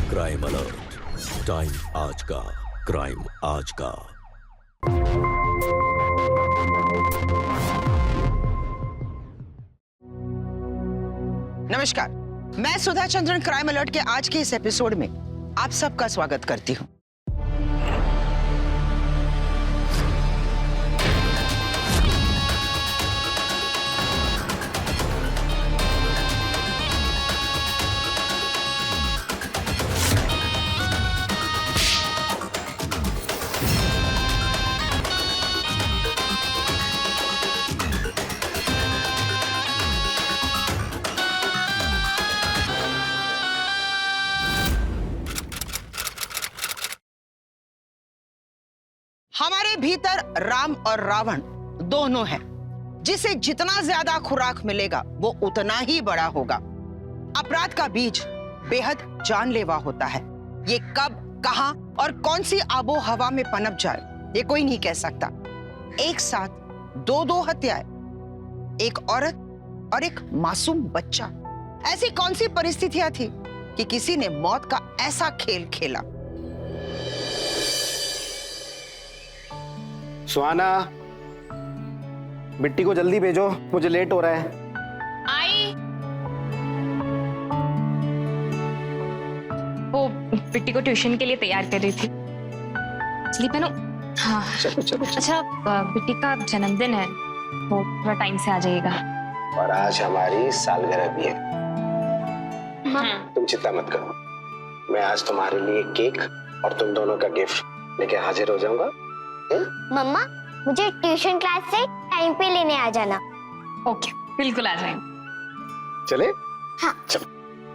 Crime alert, time आज का, crime आज का। नमस्कार, मैं सुधा चंद्रन क्राइम अलर्ट के आज के इस एपिसोड में आप सबका स्वागत करती हूँ। हमारे भीतर राम और रावण दोनों हैं। जिसे जितना ज्यादा खुराक मिलेगा वो उतना ही बड़ा होगा। अपराध का बीज बेहद जानलेवा होता है। ये कब, कहां और कौन सी आबो हवा में पनप जाए ये कोई नहीं कह सकता। एक साथ दो हत्याएं, एक औरत और एक मासूम बच्चा। ऐसी कौन सी परिस्थितियां थी कि किसी ने मौत का ऐसा खेल खेला। सुहाना, बिट्टी को जल्दी भेजो, मुझे लेट हो रहा है। आई। वो बिट्टी को ट्यूशन के लिए तैयार कर रही थी। चलिए पहनो। हाँ चलो। अच्छा, बिट्टी का जन्मदिन है, वो थोड़ा टाइम से आ जाइएगा। और आज हमारी सालगिरह भी है। तुम चिंता मत करो, मैं आज तुम्हारे लिए केक और तुम दोनों का गिफ्ट लेके हाजिर हो जाऊंगा। मम्मा, मुझे ट्यूशन क्लास से टाइम पे लेने आ जाना। ओके, बिल्कुल आ जाएंगे। चले? हाँ। चलो।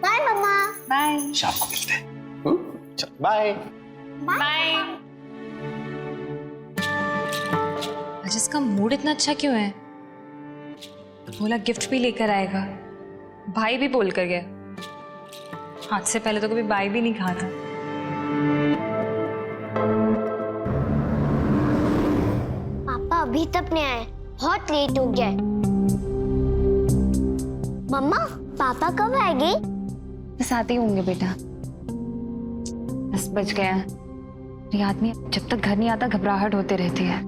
बाय मम्मा। बाय। शाम को मिलते हैं। चलो, बाय। बाय। आज इसका मूड इतना अच्छा क्यों है? बोला गिफ्ट भी लेकर आएगा, भाई भी बोल कर गया। आज से पहले तो कभी बाय भी नहीं कहा था। पापा अभी तक नहीं आए, बहुत लेट हो गया है। मम्मा, पापा कब आएंगे? बस आते ही होंगे बेटा। 10 बज गया। ये आदमी जब तक घर नहीं आता घबराहट होते रहती है।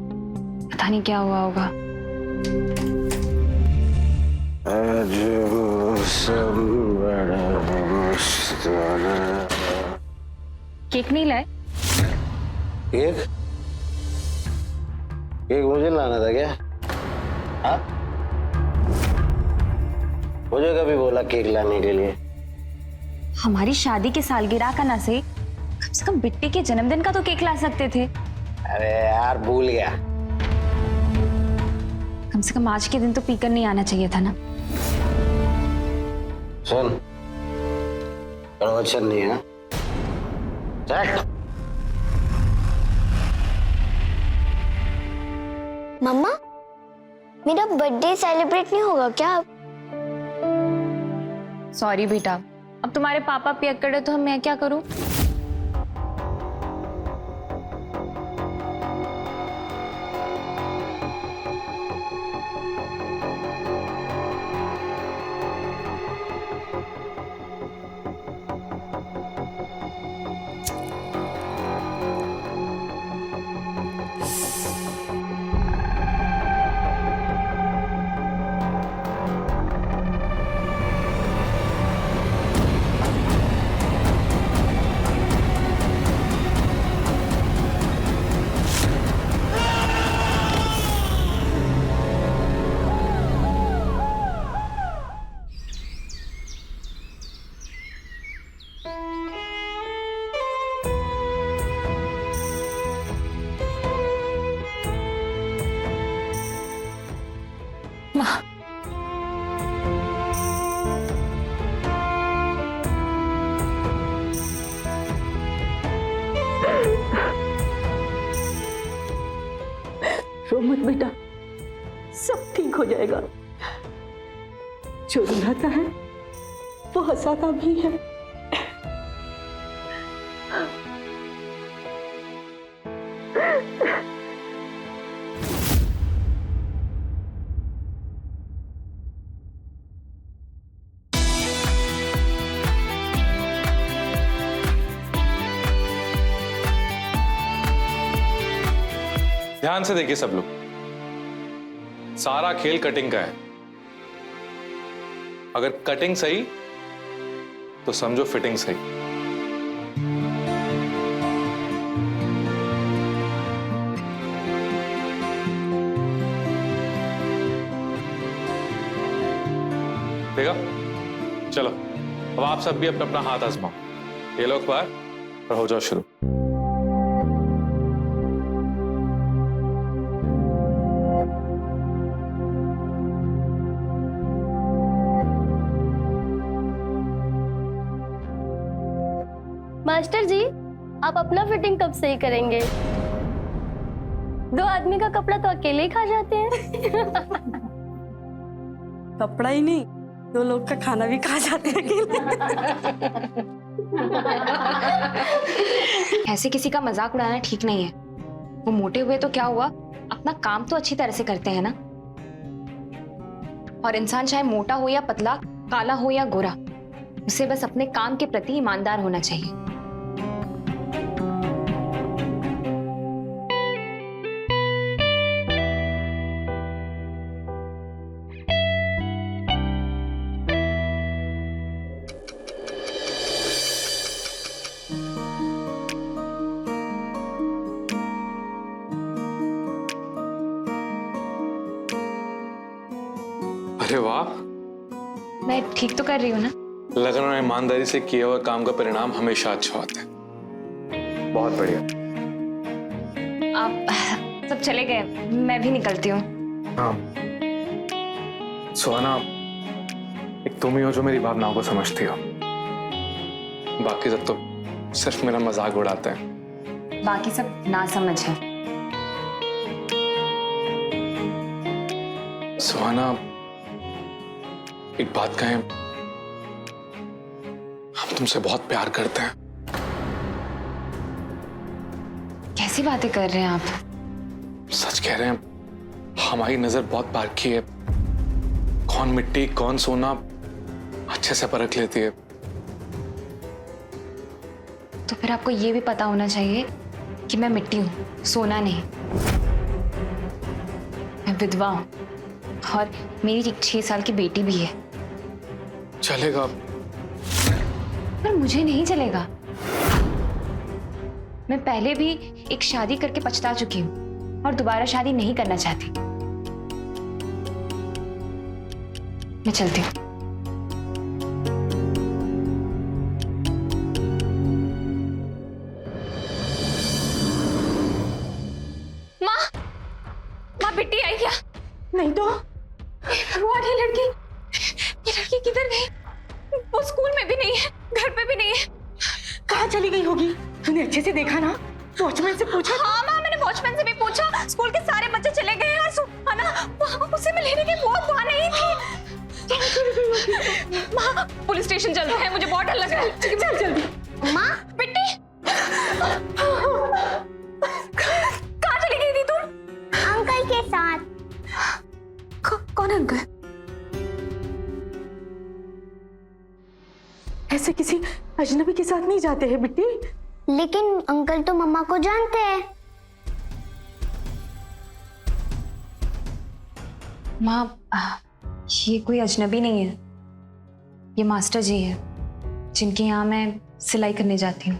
पता नहीं क्या हुआ होगा। केक नहीं लाए? केक? केक मुझे लाना था क्या? हाँ? मुझे कभी बोला केक लाने के लिए? हमारी शादी की सालगिरह का ना से कम बिट्टी के जन्मदिन का तो केक ला सकते थे। अरे यार, भूल गया। कम से कम आज के दिन तो पीकर नहीं आना चाहिए था ना। सुन, प्रवचन नहीं है। चल। मम्मा, मेरा बर्थडे सेलिब्रेट नहीं होगा क्या? सॉरी बेटा, अब तुम्हारे पापा पियक्कड़ तो मैं क्या करूं? रो मत बेटा, सब ठीक हो जाएगा। जो रुलाता है वो हंसाता भी है। ध्यान से देखिए सब लोग, सारा खेल कटिंग का है। अगर कटिंग सही तो समझो फिटिंग सही। देखा? चलो अब आप सब भी अपना अपना हाथ आजमाओ। ये लो अखबार और हो जाओ शुरू। मास्टर जी, आप अपना फिटिंग कब सही करेंगे? 2 आदमी का कपड़ा तो अकेले ही खा जाते हैं। कपड़ा ही नहीं, 2 लोग का खाना भी खा जाते हैं अकेले। ऐसे किसी का मजाक उड़ाना ठीक नहीं है। वो मोटे हुए तो क्या हुआ, अपना काम तो अच्छी तरह से करते हैं ना। और इंसान चाहे मोटा हो या पतला, काला हो या गोरा, उसे बस अपने काम के प्रति ईमानदार होना चाहिए। अरे वाह, मैं ठीक तो कर रही हूँ ना? लगन और ईमानदारी से किए हुए काम का परिणाम हमेशा अच्छा होता है। बहुत बढ़िया। आप सब चले गए, मैं भी निकलती हूँ। हाँ सुहाना, एक तुम ही हो जो मेरी भावनाओं को समझती हो। बाकी सब तो सिर्फ मेरा मजाक उड़ाते हैं। बाकी सब ना समझ है। सुहाना, एक बात कहें, हम तुमसे बहुत प्यार करते हैं। कैसी बातें कर रहे हैं आप? सच कह रहे हैं, हमारी नजर बहुत पारखी है। कौन मिट्टी कौन सोना अच्छे से परख लेती है। तो फिर आपको ये भी पता होना चाहिए कि मैं मिट्टी हूं, सोना नहीं। मैं विधवा हूं और मेरी एक 6 साल की बेटी भी है। चलेगा? पर मुझे नहीं चलेगा। मैं पहले भी एक शादी करके पछता चुकी हूं और दोबारा शादी नहीं करना चाहती। मैं चलती हूँ। माँ बिट्टी आई क्या? नहीं तो भगवान, ये लड़की किधर गई? वो स्कूल में भी नहीं है, घर पे भी नहीं है। कहाँ चली गई होगी? तूने अच्छे से देखा ना? वॉचमैन से पूछा? हाँ माँ, मैंने वॉचमैन से भी पूछा। स्कूल के सारे बच्चे चले गए हैं और सुहाना उसे मैं लेने गई, वो वहाँ नहीं थी। माँ, पुलिस स्टेशन चलते हैं, मुझे बहुत डर लग रहा है। चल जल्दी। माँ, बिट्टी, कहाँ चली गई थी तुम? अंकल के साथ। कौन अंकल? ऐसे किसी अजनबी के साथ नहीं जाते हैं बिट्टी। लेकिन अंकल तो मम्मा को जानते हैं। माँ, ये कोई अजनबी नहीं है। ये मास्टर जी है, जिनके यहाँ मैं सिलाई करने जाती हूँ।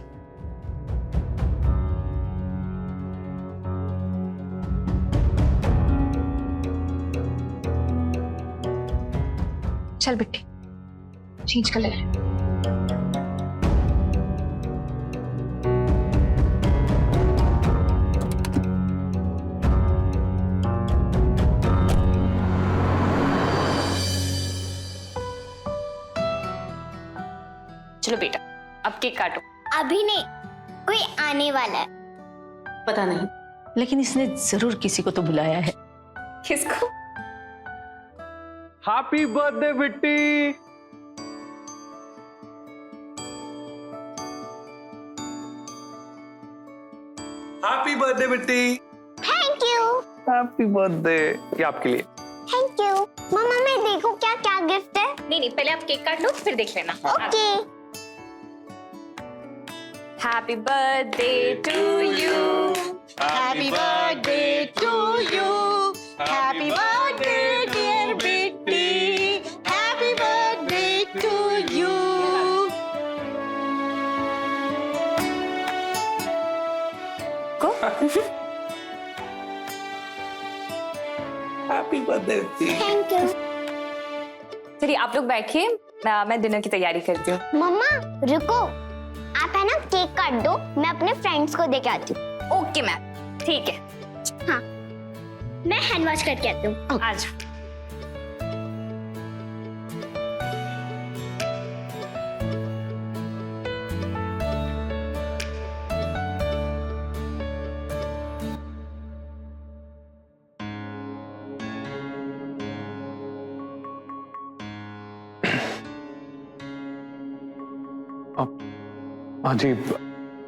चल बिट्टी, चेंज कर ले। चलो बेटा, अब केक काटो। अभी नहीं, कोई आने वाला है। पता नहीं, लेकिन इसने जरूर किसी को तो बुलाया है। किसको? Happy birthday Bitti. Happy birthday Bitti. Thank you. Happy birthday. ये आपके लिए। Thank you. मम्मा, मैं देखूं क्या क्या गिफ्ट है? नहीं, पहले आप केक काट लो, फिर देख लेना। Okay. Happy birthday to you, Happy birthday to you. Happy birthday, dear Bitty. Happy birthday to you. Happy birthday. Thank you. चलिए आप लोग बैठिए, मैं डिनर की तैयारी करती हूँ। मम्मा रुको, आप है ना केक काट दो, मैं अपने फ्रेंड्स को देके आती हूँ। ओके मैम, ठीक है। हाँ, मैं हैंड वॉश करके आती हूँ। आज हाँ जी,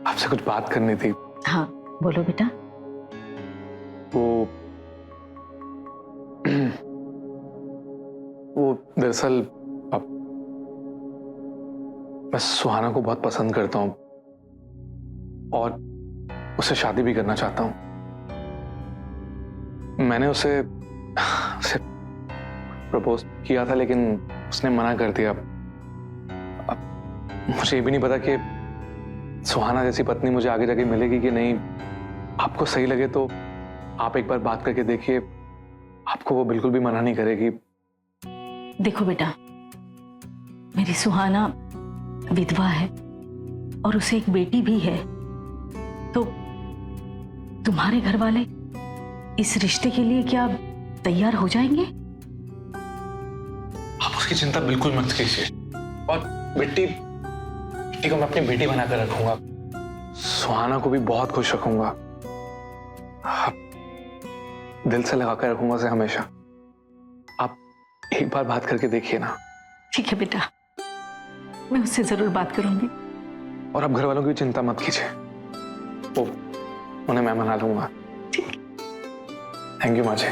आपसे कुछ बात करनी थी। हाँ बोलो बेटा। वो दरअसल अब मैं सुहाना को बहुत पसंद करता हूँ और उससे शादी भी करना चाहता हूँ। मैंने उसे प्रपोज किया था लेकिन उसने मना कर दिया। अब मुझे ये भी नहीं पता कि सुहाना जैसी पत्नी मुझे आगे जाके मिलेगी कि नहीं। आपको सही लगे तो आप एक बार बात करके देखिए, आपको वो बिल्कुल भी मना नहीं करेगी। देखो बेटा, मेरी सुहाना विधवा है और उसे एक बेटी भी है, तो तुम्हारे घर वाले इस रिश्ते के लिए क्या तैयार हो जाएंगे? आप उसकी चिंता बिल्कुल मत कीजिए और बिट्टी को मैं अपनी बेटी बनाकर रखूंगा। सुहाना को भी बहुत खुश रखूंगा। आप दिल से लगा कर रखूंगा उसे हमेशा। आप एक बार बात करके देखिए ना। ठीक है बेटा, मैं उससे जरूर बात करूंगी। और आप घर वालों की चिंता मत कीजिए, वो उन्हें मैं मना लूंगा। ठीक। थैंक यू माँ जी।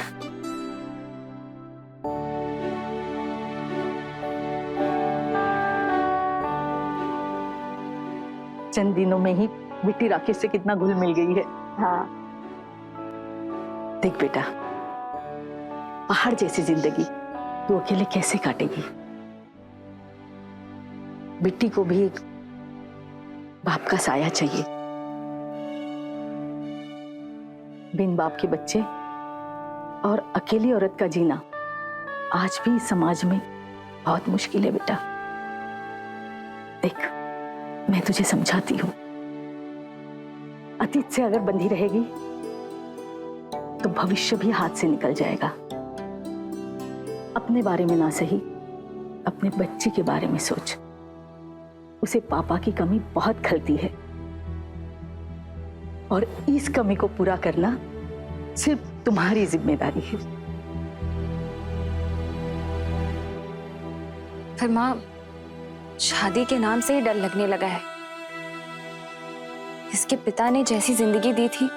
चंद दिनों में ही बिट्टी राकेश से कितना घुल मिल गई है। हाँ देख बेटा, पहाड़ जैसी जिंदगी तू अकेले कैसे काटेगी? बिट्टी को भी एक बाप का साया चाहिए। बिन बाप के बच्चे और अकेली औरत का जीना आज भी समाज में बहुत मुश्किल है बेटा। देख, मैं तुझे समझाती हूं, अतीत से अगर बंधी रहेगी तो भविष्य भी हाथ से निकल जाएगा। अपने बारे में ना सही, अपने बच्चे के बारे में सोच। उसे पापा की कमी बहुत खलती है और इस कमी को पूरा करना सिर्फ तुम्हारी जिम्मेदारी है। फिर माँ, शादी के नाम से ही डर लगने लगा है। इसके पिता ने जैसी जिंदगी दी थी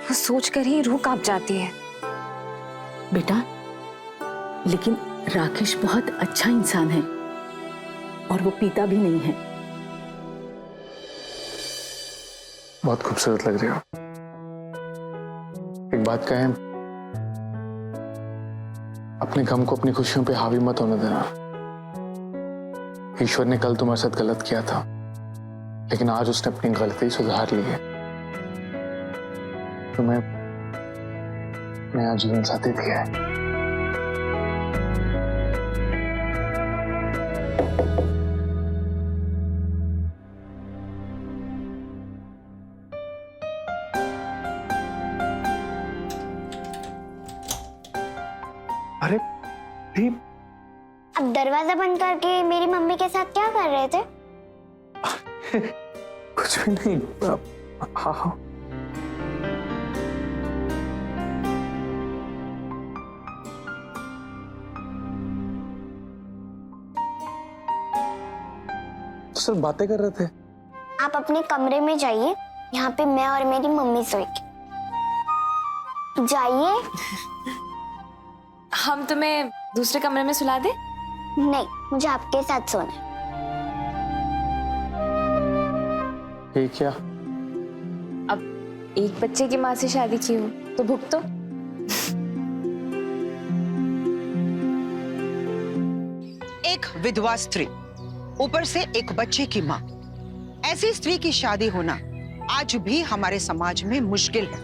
वो सोचकर ही रूह कांप जाती है। बेटा, लेकिन राकेश बहुत अच्छा इंसान है और वो पीता भी नहीं है। बहुत खूबसूरत लग रही हो। एक बात कहें, अपने गम को अपनी खुशियों पे हावी मत होने देना। ईश्वर ने कल तुम्हारे साथ गलत किया था, लेकिन आज उसने अपनी गलती सुधार ली है। तुम्हें नया जीवन साथी दिया है। अरे दीप, अब दरवाजा बंद करके मेरी मम्मी के साथ क्या कर रहे थे? कुछ भी नहीं। हाँ हाँ, तो सिर्फ बातें कर रहे थे। आप अपने कमरे में जाइए, यहाँ पे मैं और मेरी मम्मी सोएगी। जाइए। हम तुम्हें दूसरे कमरे में सुला दे? नहीं, मुझे आपके साथ सोना है। ये क्या? अब एक बच्चे की माँ से शादी की हो तो भुगतो। एक विधवा स्त्री, ऊपर से एक बच्चे की माँ, ऐसी स्त्री की शादी होना आज भी हमारे समाज में मुश्किल है।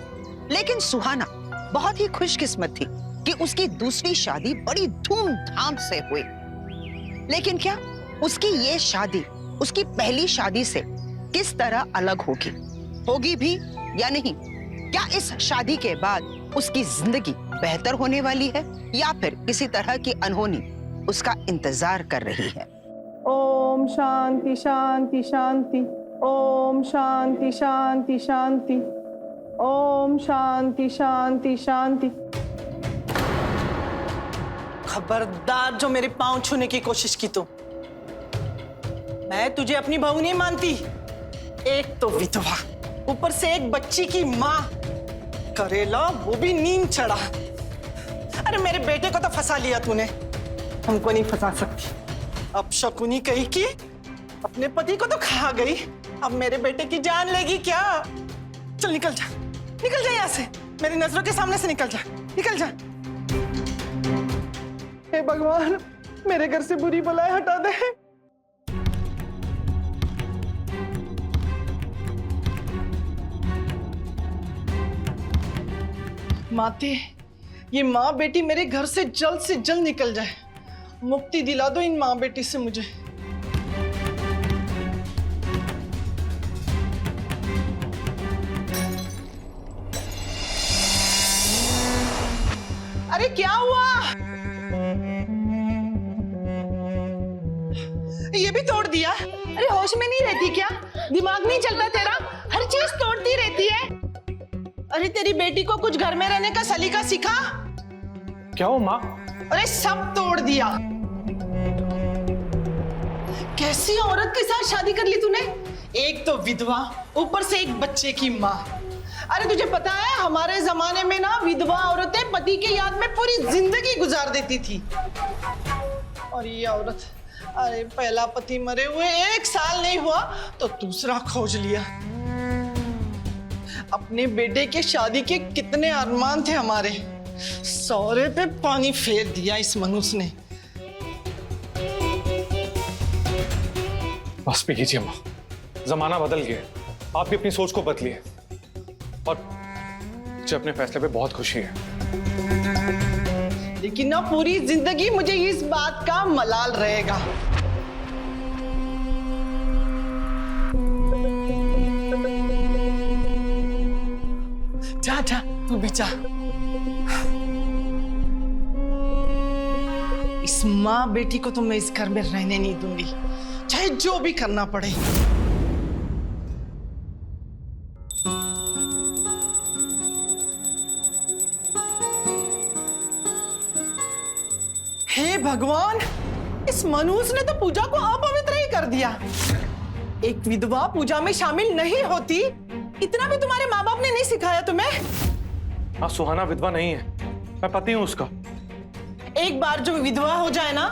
लेकिन सुहाना बहुत ही खुशकिस्मत थी कि उसकी दूसरी शादी बड़ी धूमधाम से हुई। लेकिन क्या उसकी ये शादी उसकी पहली शादी से किस तरह अलग होगी भी या नहीं? क्या इस शादी के बाद उसकी जिंदगी बेहतर होने वाली है या फिर किसी तरह की अनहोनी उसका इंतजार कर रही है? ओम शांति शांति शांति। ओम शांति शांति शांति। ओम शांति शांति शांति। खबरदार जो मेरे पांव छूने की कोशिश की तो मैं तुझे अपनी बहू नहीं मानती। एक तो विधवा, ऊपर से एक बच्ची की माँ, करेला वो भी नींद चढ़ा। अरे मेरे बेटे को तो फंसा लिया तूने, हमको नहीं फंसा सकती। अब शकुनी कही कि अपने पति को तो खा गई, अब मेरे बेटे की जान लेगी क्या? चल निकल जा यहाँ से, मेरी नजरों के सामने से निकल जा। हे भगवान, मेरे घर से बुरी बलाएं हटा दे। माते, ये माँ बेटी मेरे घर से जल्द निकल जाए। मुक्ति दिला दो इन माँ बेटी से मुझे। अरे क्या हुआ? ये भी तोड़ दिया? अरे होश में नहीं रहती क्या? दिमाग नहीं चलता तेरा? हर चीज तोड़ती रहती है। अरे तेरी बेटी को कुछ घर में रहने का सलीका सिखा। क्या हो माँ? अरे सब तोड़ दिया। कैसी औरत के साथ शादी कर ली तूने? एक तो विधवा, ऊपर से एक बच्चे की माँ। अरे तुझे पता है हमारे जमाने में ना विधवा औरतें पति के याद में पूरी जिंदगी गुजार देती थी। और ये औरत, अरे पहला पति मरे हुए 1 साल नहीं हुआ तो दूसरा खोज लिया। अपने बेटे के शादी के कितने अरमान थे हमारे, सौरे पे पानी फेर दिया इस मनुष्य ने। बस भी कीजिए माँ, जमाना बदल गया, आप भी अपनी सोच को बदलिए और मुझे अपने फैसले पे बहुत खुशी है। लेकिन ना पूरी जिंदगी मुझे इस बात का मलाल रहेगा। जा तू भी जा। इस माँ बेटी को तो मैं इस घर में रहने नहीं दूंगी, चाहे जो भी करना पड़े। हे भगवान, इस मनुष्य ने तो पूजा को अपवित्र ही कर दिया। एक विधवा पूजा में शामिल नहीं होती, इतना भी तुम्हारे माँ बाप ने नहीं सिखाया तुम्हें? हाँ, सुहाना विधवा नहीं है, मैं पति हूँ उसका। एक बार जो विधवा हो जाए ना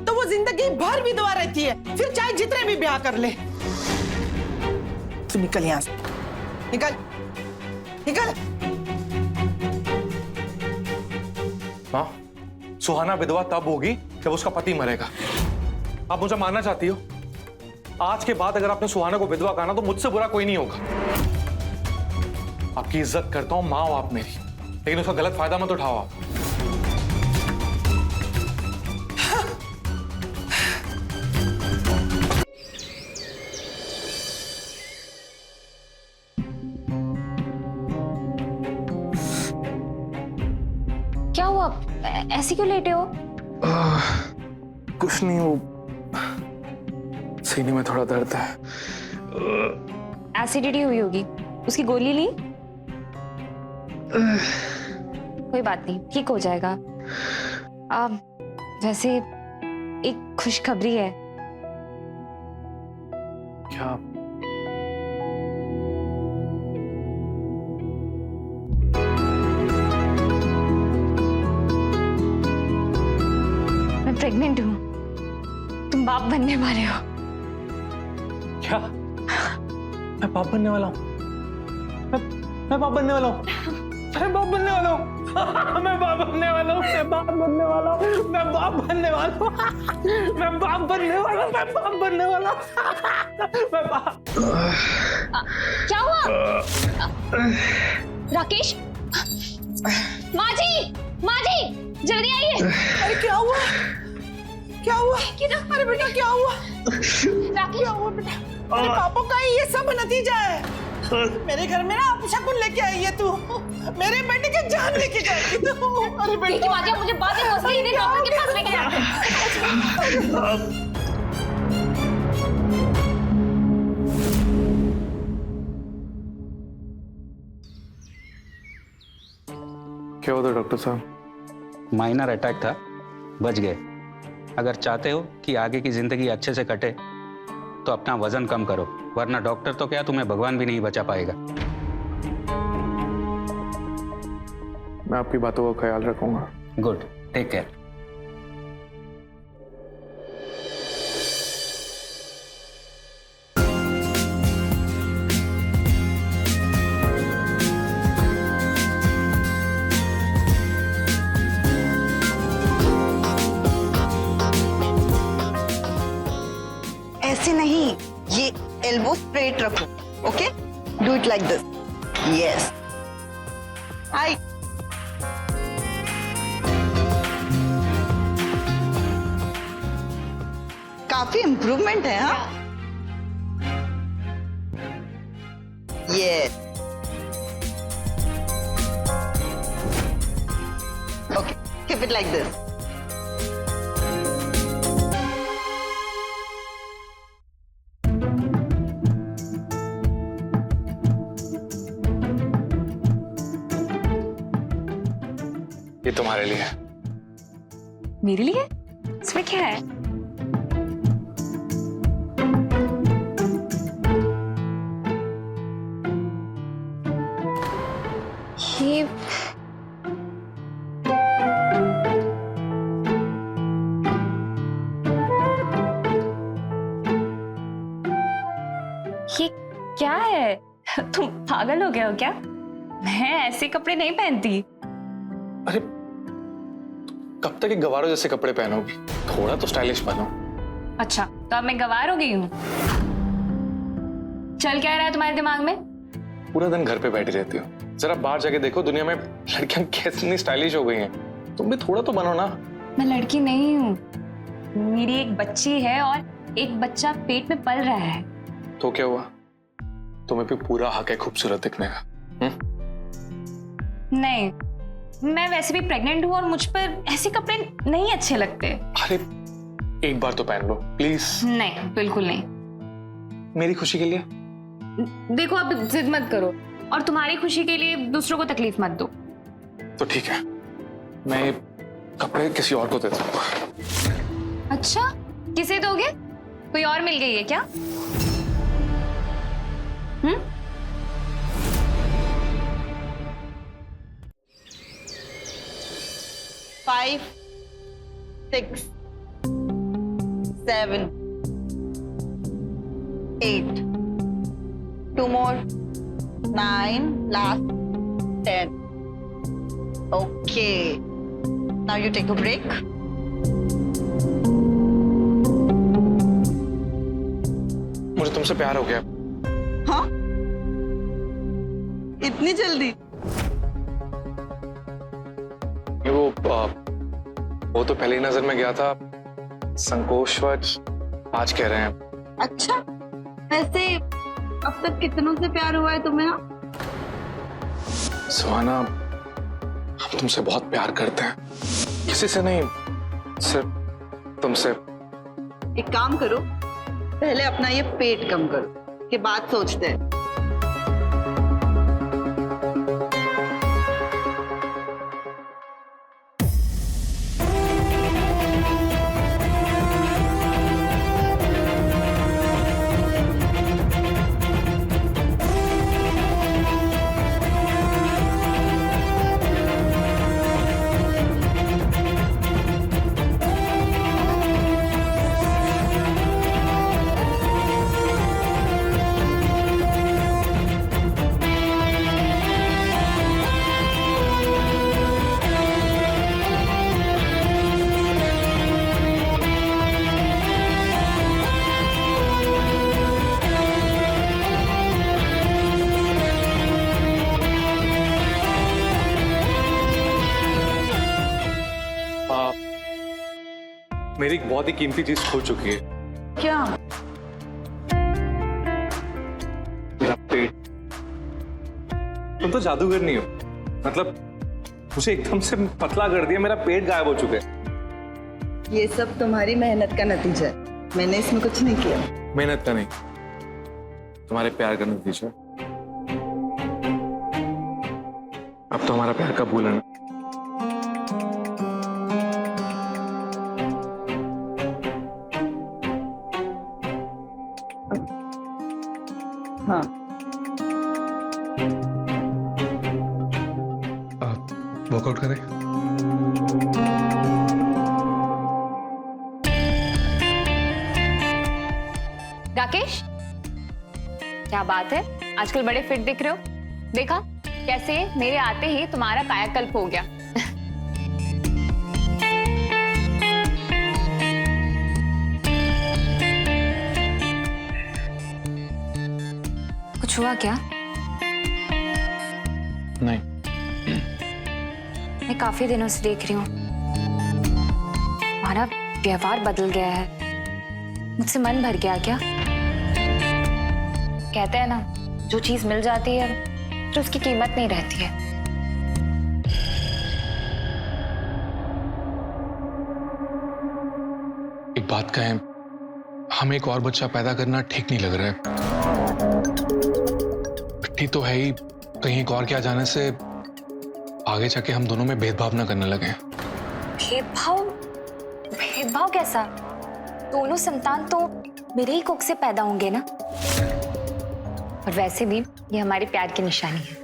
तो वो जिंदगी भर विधवा रहती है, फिर चाहे जितने भी ब्याह कर ले। तू निकल यहाँ से, निकल। माँ, सुहाना विधवा तब होगी जब उसका पति मरेगा। आप मुझे मानना चाहती हो? आज के बाद अगर आपने सुहाना को विधवा कहा ना तो मुझसे बुरा कोई नहीं होगा। आपकी इज्जत करता हूं, माँ हो आप मेरी, लेकिन उसका गलत फायदा मत उठाओ आप। क्या हुआ? ऐसे क्यों लेटे हो? कुछ नहीं, वो सीने में थोड़ा दर्द है। एसिडिटी हुई होगी, उसकी गोली ली? कोई बात नहीं, ठीक हो जाएगा। वैसे एक खुशखबरी है। क्या? मैं प्रेग्नेंट हूँ, तुम बाप बनने वाले हो। क्या? मैं बाप बनने वाला हूँ? मैं बाप बनने वाला हूँ, मैं बाप बनने वाला हूँ, मैं बाप बनने वाला हूँ, मैं बाप बनने वाला हूँ, मैं बाप बनने वाला हूँ, मैं बाप बनने वाला हूँ, मैं बाप बनने वाला हूँ, मैं बाप। क्या हुआ राकेश? माँ जी, जल्दी आइए। अरे क्या हुआ? क्या हुआ? अरे बेटा क्या हुआ? राकेश, क्या हुआ बेटा? अरे पापा का ये सब नतीजा है। मेरे घर में ना अपशकुन लेके आई है तू, मेरे बेटे की जान लेके जाएगी तू। अरे बेटा माँ जी, मुझे बाद में मौसली इन्हें डॉक्टर के पास लेके जाते हैं। क्या होता डॉक्टर साहब? माइनर अटैक था, बच गए। अगर चाहते हो कि आगे की जिंदगी अच्छे से कटे तो अपना वजन कम करो, वरना डॉक्टर तो क्या तुम्हें भगवान भी नहीं बचा पाएगा। मैं आपकी बातों का ख्याल रखूंगा। Good, take care. ऐसे नहीं, ये एल्बो स्ट्रेट रखो। Okay, do it like this. Yes, hi. काफी इंप्रूवमेंट है। हाँ, yes. Okay, keep it like this. ये तुम्हारे लिए। मेरे लिए? इसमें क्या है? ये क्या है? तुम पागल हो गए हो क्या? मैं ऐसे कपड़े नहीं पहनती। अरे कब तक एक गवारों जैसे कपड़े पहनोगी? थोड़ा तो स्टाइलिश बनो। अच्छा, तो अब मैं गवार हो गई हूँ? चल क्या रहा है तुम्हारे दिमाग में? पूरा दिन घर पे बैठी रहती हो, जरा बाहर जाके देखो दुनिया में लड़कियां कितनी स्टाइलिश हो गई हैं। तुम भी थोड़ा तो बनो ना। मैं लड़की नहीं हूँ, मेरी एक बच्ची है और एक बच्चा पेट में पल रहा है। तो क्या हुआ? तुम्हें भी पूरा हक है खूबसूरत दिखने का। नहीं, मैं वैसे भी प्रेग्नेंट हूँ और मुझ पर ऐसे कपड़े नहीं अच्छे लगते। अरे एक बार तो पहन लो प्लीज। नहीं, बिल्कुल नहीं। मेरी खुशी के लिए। देखो, अब जिद मत करो और तुम्हारी खुशी के लिए दूसरों को तकलीफ मत दो। तो ठीक है, मैं ये कपड़े किसी और को दे दूंगा। अच्छा, किसे दोगे? कोई और मिल गई है क्या? 5, 6, 7, 8. 2 more. 9. Last 10. Okay. Now you take a break. मुझे तुमसे प्यार हो गया। हाँ? इतनी जल्दी? वो तो पहली नजर में गया था, संकोचवश आज कह रहे हैं। अच्छा, वैसे अब तक कितनों से प्यार हुआ है तुम्हें? सुहाना, हम तुमसे बहुत प्यार करते हैं, किसी से नहीं, सिर्फ तुमसे। एक काम करो, पहले अपना ये पेट कम करो, के बाद सोचते हैं। मेरी एक बहुत ही कीमती चीज खो चुकी है। क्या? मेरा पेट। तुम तो जादूगर नहीं हो, मतलब मुझे एकदम से पतला कर दिया, मेरा पेट गायब हो चुका है। ये सब तुम्हारी मेहनत का नतीजा है, मैंने इसमें कुछ नहीं किया। मेहनत का नहीं, तुम्हारे प्यार का नतीजा। अब तो हमारा प्यार कब भूलना। हाँ, वर्कआउट करें। राकेश, क्या बात है, आजकल बड़े फिट दिख रहे हो। देखा कैसे मेरे आते ही तुम्हारा कायाकल्प हो गया। कुछ हुआ क्या? नहीं। मैं काफी दिनों से देख रही हूँ, हमारा व्यवहार बदल गया है। मुझसे मन भर गया क्या? कहते हैं ना, जो चीज मिल जाती है तो उसकी कीमत नहीं रहती है। एक बात कहें, हमें एक और बच्चा पैदा करना ठीक नहीं लग रहा है। बिट्टी तो है ही, कहीं एक और क्या जाने से आगे जाके हम दोनों में भेदभाव ना करने लगे। भेदभाव? भेदभाव कैसा? दोनों संतान तो मेरे ही कोख से पैदा होंगे ना। और वैसे भी ये हमारे प्यार की निशानी है।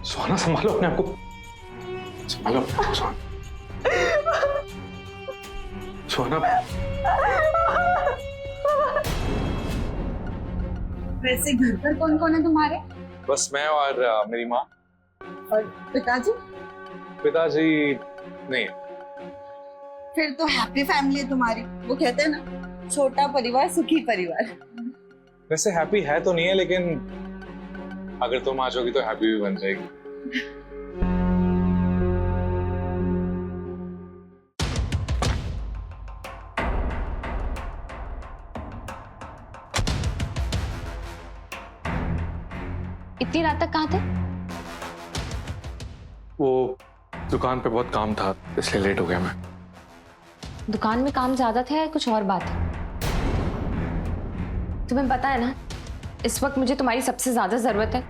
सुहाना, संभालो अपने आप को, संभालो अपने आप को। सुहाना, वैसे घर पर कौन कौन है तुम्हारे? बस मैं और मेरी माँ। और पिताजी? पिताजी नहीं है। फिर तो हैप्पी फैमिली है तुम्हारी। वो कहते हैं ना, छोटा परिवार सुखी परिवार। वैसे हैप्पी है तो नहीं है, लेकिन अगर तुम आ जाओगी तो हैप्पी भी बन जाएगी। इतनी रात तक कहाँ थे? वो दुकान पे बहुत काम था, इसलिए लेट हो गया मैं। दुकान में काम ज्यादा था या कुछ और बात है? तुम्हें पता है ना, इस वक्त मुझे तुम्हारी सबसे ज्यादा जरूरत है।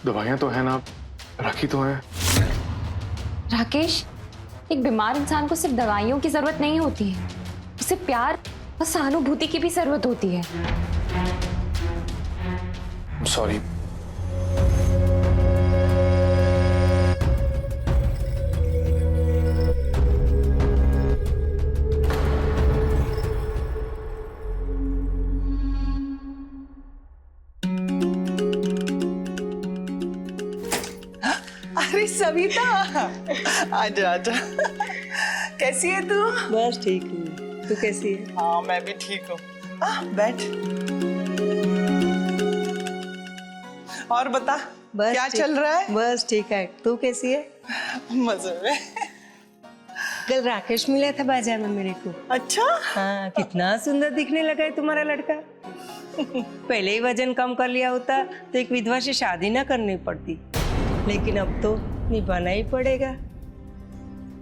दवाइयां तो है ना, रखी तो है। राकेश, एक बीमार इंसान को सिर्फ दवाइयों की जरूरत नहीं होती है, उसे प्यार और सहानुभूति की भी जरूरत होती है। सॉरी। अरे सविता, आजा आजा। कैसी है तू? बस ठीक हूँ, तू कैसी है? हाँ, मैं भी ठीक हूँ। बैठ। और बता, बस क्या ठीक- चल रहा है? बस ठीक है, तू कैसी है? मजे में। कल राकेश मिला था बाजार में मेरे को। अच्छा? हाँ, कितना सुंदर दिखने लगा है तुम्हारा लड़का। पहले ही वजन कम कर लिया होता तो एक विधवा से शादी ना करनी पड़ती, लेकिन अब तो निभाना ही पड़ेगा।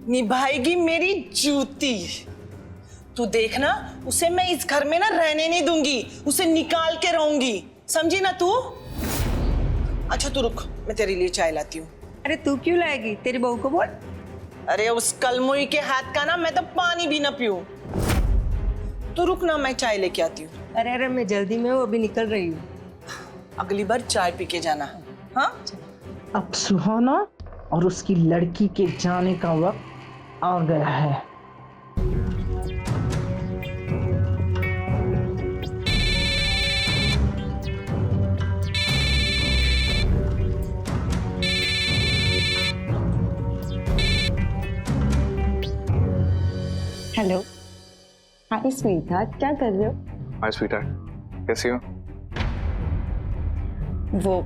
निभाएगी मेरी जूती। तू देखना, उसे मैं इस घर में ना रहने नहीं दूंगी, उसे निकाल के रहूंगी, समझी ना तू? अच्छा तू रुक, मैं तेरे लिए चाय लाती हूँ। अरे तू क्यों लाएगी, तेरी बहू को बोल। अरे उस कलमुई के हाथ का ना मैं तो पानी भी ना पीऊं। तो रुकना, मैं चाय लेके आती हूँ। अरे अरे मैं जल्दी में हूँ, अभी निकल रही हूँ। अगली बार चाय पी के जाना। हाँ, अब सुहाना और उसकी लड़की के जाने का वक्त आ गया है। हेलो, हाय स्वीटहार्ट, क्या कर रहे हो? हाय स्वीटहार्ट, कैसी हो? वो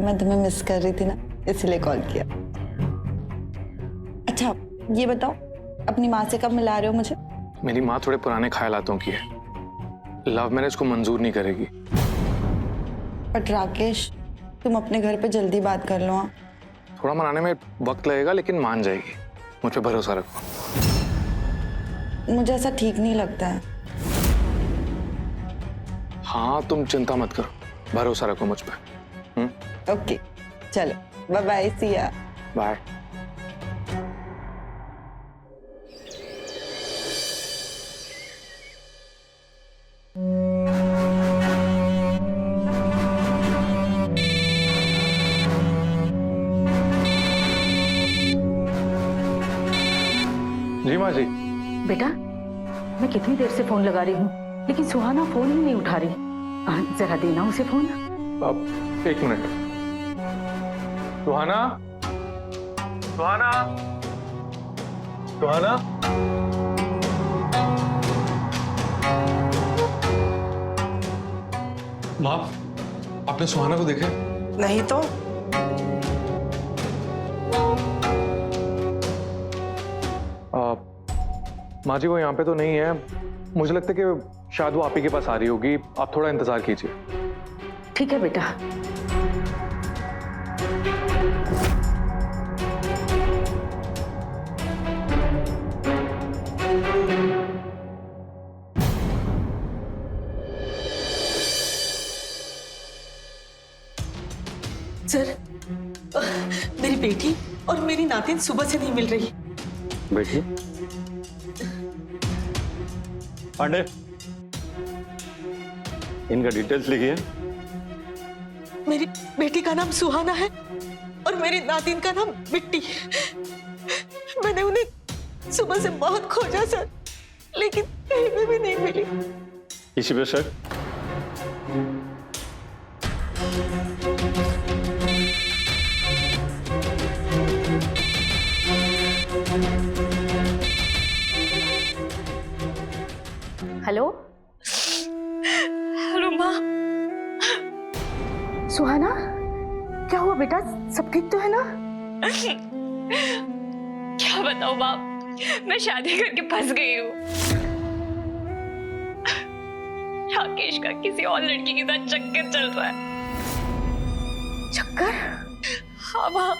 मैं तुम्हें मिस कर रही थी ना, इसलिए कॉल किया। अच्छा ये बताओ, अपनी माँ से कब मिला रहे हो मुझे? मेरी माँ थोड़े पुराने ख्यालातों की है, लव मैरिज को मंजूर नहीं करेगी। बट राकेश, तुम अपने घर पे जल्दी बात कर लो। हाँ, थोड़ा मनाने में वक्त लगेगा, लेकिन मान जाएगी, मुझ पे भरोसा रखो। मुझे ऐसा ठीक नहीं लगता है। हाँ तुम चिंता मत करो, भरोसा रखो मुझ पे। ओके चलो, बाय बाय, सी या। बाय। जी माँ जी। बेटा, मैं कितनी देर से फोन लगा रही हूँ, लेकिन सुहाना फोन ही नहीं उठा रही। जरा देना उसे फोन। अब एक मिनट। सुहाना, सुहाना, सुहाना। माँ, आपने सुहाना को देखा? नहीं तो। माँ जी वो यहाँ पे तो नहीं है, मुझे लगता है कि शायद वो आप ही के पास आ रही होगी, आप थोड़ा इंतजार कीजिए। ठीक है बेटा। सर, मेरी बेटी और मेरी नातिन सुबह से नहीं मिल रही। बेटी पांडे, इनका डिटेल्स लिखिए। मेरी बेटी का नाम सुहाना है और मेरी नातिन का नाम बिट्टी। मैंने उन्हें सुबह से बहुत खोजा सर, लेकिन कहीं पे भी नहीं मिली। इसी पे सर। हेलो हेलो माँ। सुहाना, क्या हुआ बेटा? सब ठीक तो है ना? क्या बताऊँ बाप, मैं शादी करके फंस गई हूँ। राकेश का किसी और लड़की के साथ चक्कर चल रहा है। चक्कर? हाँ माँ,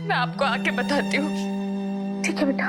मैं आपको आके बताती हूँ। ठीक है बेटा।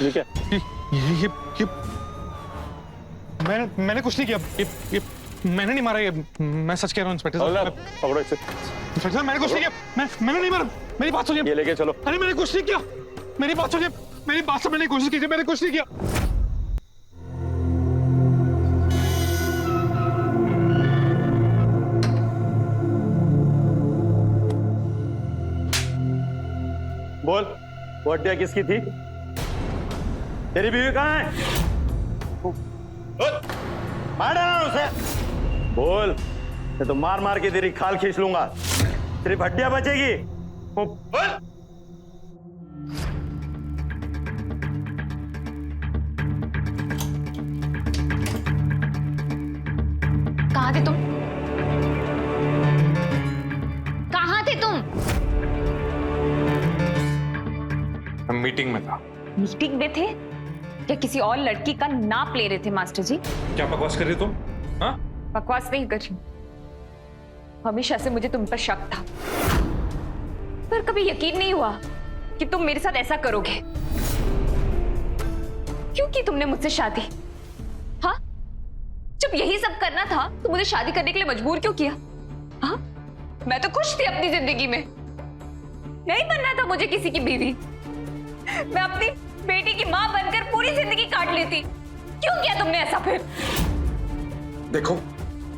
ये क्या? ये मैंने कुछ नहीं किया, ये मैंने नहीं मारा, ये मैं सच कह रहा हूँ इंस्पेक्टर साहब। पकड़ो इसे। इंस्पेक्टर साहब मैंने कुछ नहीं किया, मैंने नहीं मारा, मेरी बात सुनिए। ये लेके चलो। अरे मैंने कुछ नहीं किया, मेरी बात सुनिए, मेरी बात समझने की कोशिश कीजिए, मैंने कुछ नहीं किया। बोल, वो हड्डियां किसकी थी? तेरी बीवी कहाँ है? मार डालना उसे। बोल, मैं तो मार मार के तेरी खाल खींच लूंगा, सिर्फ हड्डियां बचेगी। बोल। कहाँ थे तुम? कहाँ थे तुम? मैं मीटिंग में था। मीटिंग में थे या किसी और लड़की का नाप ले रहे थे मास्टर जी? क्या बकवास कर रही तुम? हाँ? बकवास नहीं कर रही। हमेशा से मुझे तुम पर शक था, पर कभी यकीन नहीं हुआ कि तुम मेरे साथ ऐसा करोगे। क्यों की तुमने मुझसे शादी? हाँ, जब यही सब करना था तो मुझे शादी करने के लिए मजबूर क्यों किया? हाँ, मैं तो खुश थी अपनी जिंदगी में, नहीं बनना था मुझे किसी की बीवी। मैं अपनी बेटी की मां बनकर पूरी जिंदगी काट लेती। क्यों किया तुमने ऐसा फिर? देखो,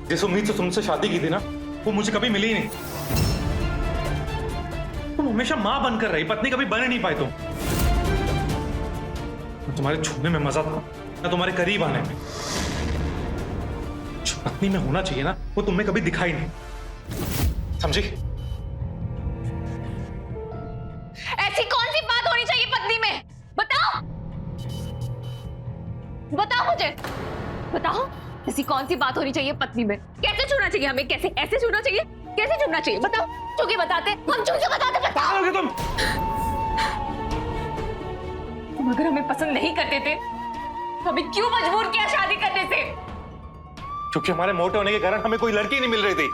जिस उम्मीद से तुमसे शादी की थी ना, वो मुझे कभी मिली नहीं। तुम हमेशा मां बनकर रही, पत्नी कभी बन नहीं पाई तुम। तुम्हारे छूने में मजा था ना तुम्हारे करीब आने में। जो पत्नी में होना चाहिए ना, वो तुम में कभी दिखाई नहीं, समझी? ऐसी कौन सी बात होनी चाहिए पत्नी में? बताओ, बताओ मुझे, बताओ ऐसी कौन सी बात होनी चाहिए पत्नी में? कैसे छूना चाहिए हमें? कैसे ऐसे छूना चाहिए? कैसे छूना चाहिए? बताओ। चूके बताते, हम चूके बताते। बताओगे तुम? तुम अगर हमें पसंद नहीं करते थे, हमें क्यों मजबूर किया शादी करने से? क्योंकि हमारे मोटे होने के कारण हमें कोई लड़की नहीं मिल रही थी।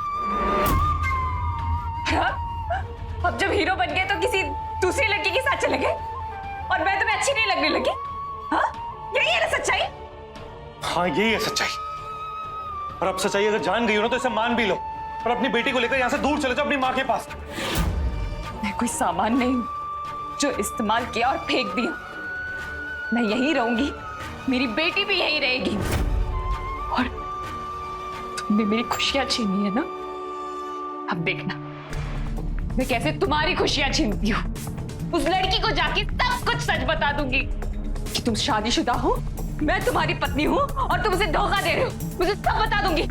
अब जब हीरो बन गए तो किसी दूसरी लड़की के साथ चले गए और मैं तुम्हें अच्छी नहीं लगने लगी? हाँ, यही है ना सच्चाई? हाँ, यही है सच्चाई। और अब सच्चाई अगर जान गई हो ना तो इसे मान भी लो और अपनी बेटी को लेकर यहाँ से दूर चले जाओ, अपनी माँ के पास। मैं कोई सामान नहीं हूं जो इस्तेमाल किया और फेंक दिया। मैं यहीं रहूंगी, मेरी बेटी भी यहीं रहेगी। और तुमने मेरी खुशियां छीनी है ना, अब देखना मैं कैसे तुम्हारी खुशियां छीनती हूँ। उस लड़की को जाके सब कुछ सच बता दूंगी कि तुम शादीशुदा हो, मैं तुम्हारी पत्नी हूँ और तुम उसे धोखा दे रहे हो। मुझे सब बता दूंगी।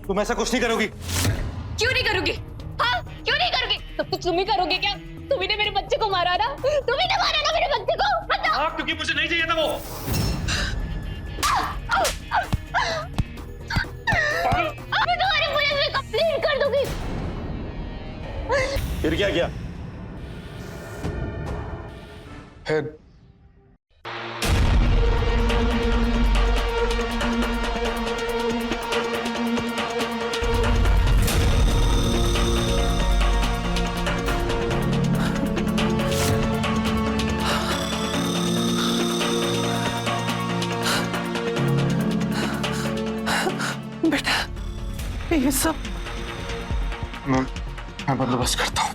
तुम ऐसा कुछ नहीं करोगी? क्यों नहीं करूंगी? हाँ, क्यों नहीं करूंगी? सब कुछ तुम ही करोगे क्या? तुम्ही ने मेरे बच्चे को मारा ना, तुम्ही ने मारा ना मेरे बच्चे को। बताओ। हाँ, क्योंकि मुझे नहीं चाहिए था वो। मैं तुम्हारी पुलिस में कंप्लेंट कर दूंगी। फिर क्या किया? फिर बेटा, ये सब मैं बंदोबस्त करता हूँ,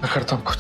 मैं करता हूँ कुछ।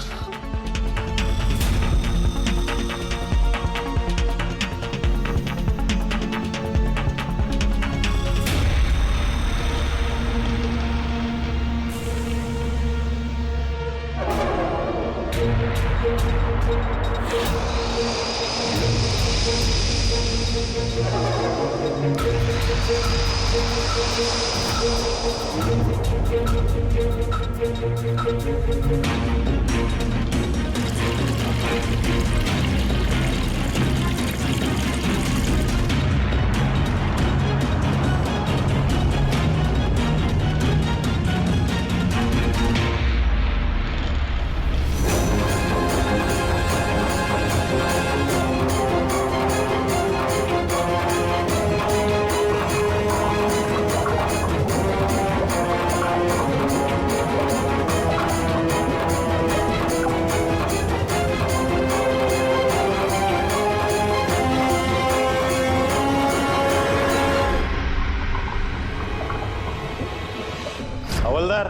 हवलदार,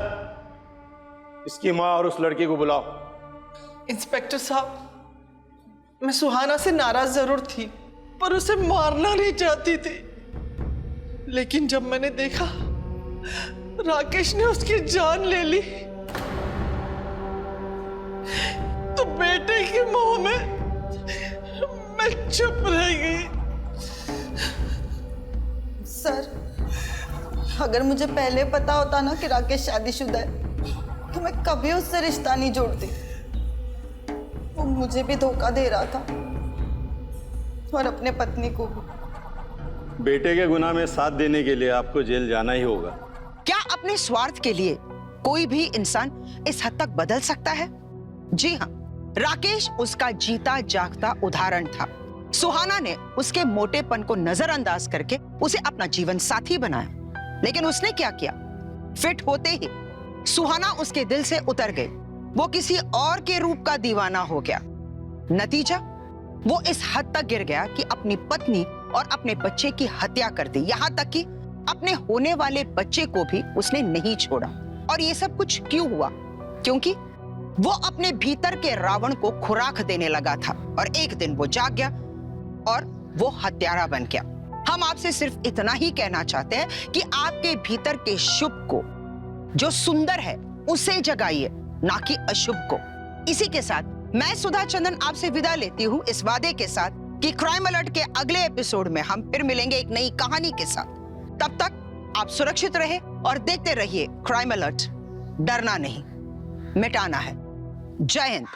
इसकी माँ और उस लड़की को बुलाओ। इंस्पेक्टर साहब, मैं सुहाना से नाराज जरूर थी, पर उसे मारना नहीं चाहती थी। लेकिन जब मैंने देखा राकेश ने उसकी जान ले ली तो बेटे के मोह में मैं चुप रह गई। सर, अगर मुझे पहले पता होता ना कि राकेश शादीशुदा है तो मैं कभी उससे रिश्ता नहीं जोड़ती। वो मुझे भी धोखा दे रहा था और अपने पत्नी को भी। बेटे के गुनाह में साथ देने के लिए आपको जेल जाना ही होगा। क्या अपने स्वार्थ के लिए कोई भी इंसान इस हद तक बदल सकता है? जी हाँ, राकेश उसका जीता जागता उदाहरण था। सुहाना ने उसके मोटेपन को नजरअंदाज करके उसे अपना जीवन साथी बनाया, लेकिन उसने क्या किया? फिट होते ही सुहाना उसके दिल से उतर गई। वो किसी और के रूप का दीवाना हो गया। नतीजा, वो इस हद तक गिर गया कि अपनी पत्नी और अपने बच्चे की हत्या कर दी। यहां तक कि अपने होने वाले बच्चे को भी उसने नहीं छोड़ा। और ये सब कुछ क्यों हुआ? क्योंकि वो अपने भीतर के रावण को खुराक देने लगा था और एक दिन वो जाग गया और वो हत्यारा बन गया। हम आपसे सिर्फ इतना ही कहना चाहते हैं कि आपके भीतर के शुभ को, जो सुंदर है, उसे जगाइए, ना कि अशुभ को। इसी के साथ मैं सुधा चंदन आपसे विदा लेती हूँ, इस वादे के साथ कि क्राइम अलर्ट के अगले एपिसोड में हम फिर मिलेंगे एक नई कहानी के साथ। तब तक आप सुरक्षित रहे और देखते रहिए क्राइम अलर्ट। डरना नहीं, मिटाना है। जय हिंद।